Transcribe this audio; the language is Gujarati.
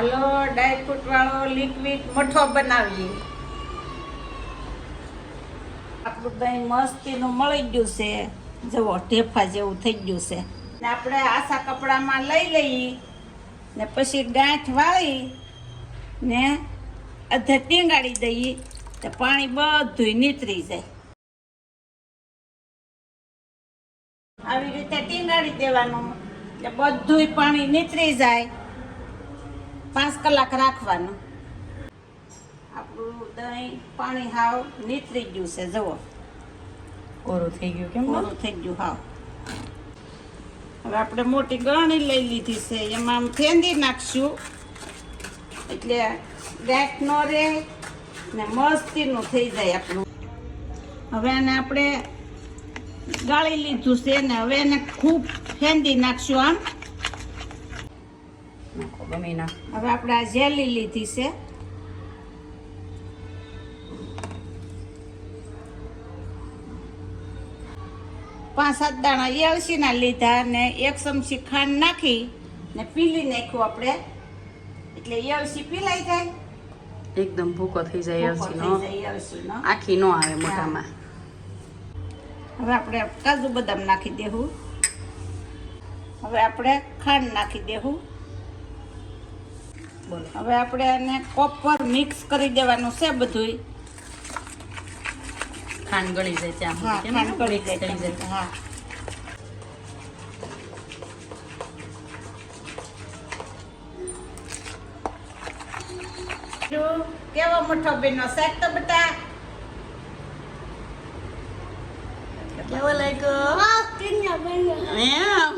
હાલો ડાયફ્રૂટ વાળો લિક્વિડ મઠો બનાવીએ. આપણું દહીં મસ્તીનું મળી ગયું છે. જુઓ ઢેફા જેવું થઈ ગયું છે. ને આપણે આછા કપડામાં લઈ લઈએ ને પછી ગાંઠ વાળી ને અધે ટીંગાડી દઈએ તો પાણી બધું નીતરી જાય. આવી રીતે ટીંગાડી દેવાનું એટલે બધું પાણી નીતરી જાય. 5 કલાક રાખવાનું. આપણું દહીં પાણી હાવ નીતરી ગયું છે. જુઓ કોરું થઈ ગયું. કેમ મોડું થઈ ગયું હાવ. હવે આપણે મોટી ગરણી લઈ લીધી છે, એમાં આમ ફેંદી નાખશું એટલે ગાંઠ ન રહે ને મસ્તીનું થઈ જાય આપણું. હવે આને આપણે ગાળી લીધું છે ને હવે એને ખૂબ ફેંદી નાખશું આમ. ગમે ના હવે આપણે આ જેલી લીધી છે. પાંચ 7 દાણા એલચીના લીધા ને 1 ચમચી ખાંડ નાખી ને પીલી નાખ્યું આપણે એટલે એલચી પીલાઈ જાય. એકદમ ભૂકો થઈ જાય ભૂકો એલચીનો. થઈ જાય એલચીનો. આખી નો આવે મોટામાં. હવે આપણે કાજુ બદામ નાખી દેવું. હવે આપણે ખાંડ નાખી દેવું. બોલો. હવે આપણે આને કોપ પર મિક્સ કરી દેવાનું છે બધુંય. ખાંડ ગળી જાય ત્યાં હા સુધી. ખાંડ કરી થઈ જાય. જાય. હા કેવો મોટો બેનો શાક તો બટા કેવો લાગ્યો? એમ